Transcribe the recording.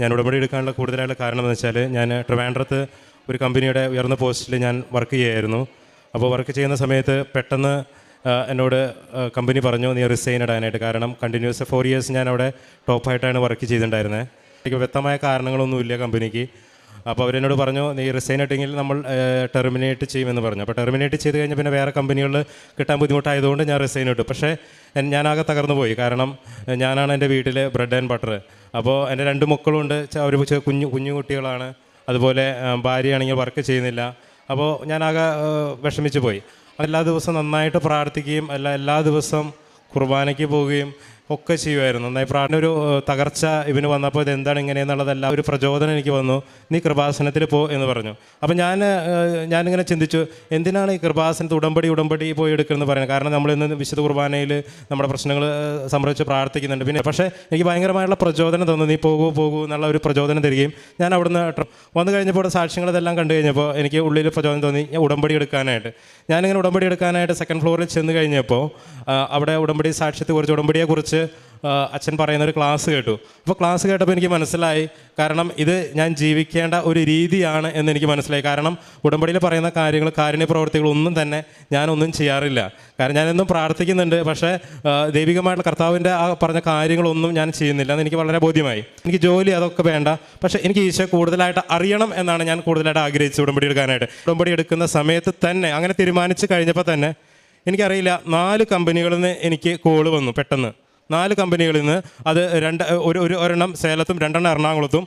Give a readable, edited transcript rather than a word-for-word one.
ഞാൻ ഉടമ്പടി എടുക്കാനുള്ള കൂടുതലായുള്ള കാരണം എന്ന് വെച്ചാൽ ഞാൻ ട്രിവാൻഡ്രത്ത് ഒരു കമ്പനിയുടെ ഉയർന്ന പോസ്റ്റിൽ ഞാൻ വർക്ക് ചെയ്യുമായിരുന്നു. അപ്പോൾ വർക്ക് ചെയ്യുന്ന സമയത്ത് പെട്ടെന്ന് എന്നോട് കമ്പനി പറഞ്ഞു നീ റിസൈൻ ഇടാനായിട്ട്. കാരണം കണ്ടിന്യൂസ് 4 years ഞാൻ അവിടെ ടോപ്പായിട്ടാണ് വർക്ക് ചെയ്തിട്ടുണ്ടായിരുന്നത്. എനിക്ക് വ്യക്തമായ കാരണങ്ങളൊന്നുമില്ല കമ്പനിക്ക്. അപ്പോൾ അവരെന്നോട് പറഞ്ഞു നീ റിസൈൻ ഇട്ടെങ്കിൽ നമ്മൾ ടെർമിനേറ്റ് ചെയ്യുമെന്ന് പറഞ്ഞു. അപ്പോൾ ടെർമിനേറ്റ് ചെയ്ത് കഴിഞ്ഞാൽ പിന്നെ വേറെ കമ്പനികളിൽ കിട്ടാൻ ബുദ്ധിമുട്ടായതുകൊണ്ട് ഞാൻ റിസൈൻ ഇട്ടു. പക്ഷേ ഞാനാകെ തകർന്നു പോയി. കാരണം ഞാനാണ് എൻ്റെ വീട്ടിൽ ബ്രെഡ് ആൻഡ് ബട്ടർ. അപ്പോൾ എൻ്റെ 2 മക്കളുണ്ട്. അവർ കുഞ്ഞു കുട്ടികളാണ്. അതുപോലെ ഭാര്യയാണെങ്കിൽ വർക്ക് ചെയ്യുന്നില്ല. അപ്പോൾ ഞാനാകെ വിഷമിച്ച് പോയി. എല്ലാ ദിവസവും നന്നായിട്ട് പ്രാർത്ഥിക്കുകയും എല്ലാ ദിവസവും കുർബാനയ്ക്ക് പോവുകയും ഒക്കെ ചെയ്യുമായിരുന്നു. നന്നായി പ്രാർത്ഥന. ഒരു തകർച്ച ഇവന് വന്നപ്പോൾ ഇതെന്താണ് ഇങ്ങനെയെന്നുള്ളതല്ല ഒരു പ്രചോദനം എനിക്ക് വന്നു. നീ കൃപാസനത്തിൽ പോ എന്ന് പറഞ്ഞു. അപ്പോൾ ഞാനിങ്ങനെ ചിന്തിച്ചു, എന്തിനാണ് ഈ കൃപാസനത്തിൽ ഉടമ്പടി പോയി എടുക്കുന്നത് പറയുന്നത്? കാരണം നമ്മളിന്ന് വിശുദ്ധ കുർബാനയിൽ നമ്മുടെ പ്രശ്നങ്ങൾ സംബന്ധിച്ച് പ്രാർത്ഥിക്കുന്നുണ്ട്. പിന്നെ പക്ഷേ എനിക്ക് ഭയങ്കരമായുള്ള പ്രചോദനം തന്നു. നീ പോകൂ എന്നുള്ള ഒരു പ്രചോദനം തരികയും ഞാൻ അവിടുന്ന് വന്നു കഴിഞ്ഞപ്പോൾ സാക്ഷ്യങ്ങളിതെല്ലാം കണ്ടു കഴിഞ്ഞപ്പോൾ എനിക്ക് ഉള്ളിൽ പ്രചോദനം തോന്നി ഞാൻ ഉടമ്പടി എടുക്കാനായിട്ട്. ഞാനിങ്ങനെ ഉടമ്പടി എടുക്കാനായിട്ട് 2nd ഫ്ലോറിൽ ചെന്ന് കഴിഞ്ഞപ്പോൾ അവിടെ ഉടമ്പടി സാക്ഷ്യത്തെക്കുറിച്ച് ഉടമ്പടിയെക്കുറിച്ച് അച്ഛൻ പറയുന്നൊരു ക്ലാസ് കേട്ടു. അപ്പോൾ ക്ലാസ് കേട്ടപ്പോൾ എനിക്ക് മനസ്സിലായി, കാരണം ഇത് ഞാൻ ജീവിക്കേണ്ട ഒരു രീതിയാണ് എന്നെനിക്ക് മനസ്സിലായി. കാരണം ഉടമ്പടിയിൽ പറയുന്ന കാര്യങ്ങൾ, കാരുണ്യ പ്രവർത്തികളൊന്നും തന്നെ ഞാനൊന്നും ചെയ്യാറില്ല. കാരണം ഞാനെന്നും പ്രാർത്ഥിക്കുന്നുണ്ട്, പക്ഷേ ദൈവികമായിട്ടുള്ള കർത്താവിൻ്റെ ആ പറഞ്ഞ കാര്യങ്ങളൊന്നും ഞാൻ ചെയ്യുന്നില്ല എന്ന് എനിക്ക് വളരെ ബോധ്യമായി. എനിക്ക് ജോലി അതൊക്കെ വേണ്ട, പക്ഷേ എനിക്ക് ഈശോ കൂടുതലായിട്ട് അറിയണം എന്നാണ് ഞാൻ കൂടുതലായിട്ട് ആഗ്രഹിച്ചത് ഉടമ്പടി എടുക്കാനായിട്ട്. ഉടമ്പടി എടുക്കുന്ന സമയത്ത് തന്നെ അങ്ങനെ തീരുമാനിച്ച് കഴിഞ്ഞപ്പോൾ തന്നെ എനിക്കറിയില്ല 4 കമ്പനികളിൽ നിന്ന് എനിക്ക് കോള് വന്നു. പെട്ടെന്ന് 4 കമ്പനികളിൽ നിന്ന്. അത് ഒരെണ്ണം സേലത്തും 2 എണ്ണം എറണാകുളത്തും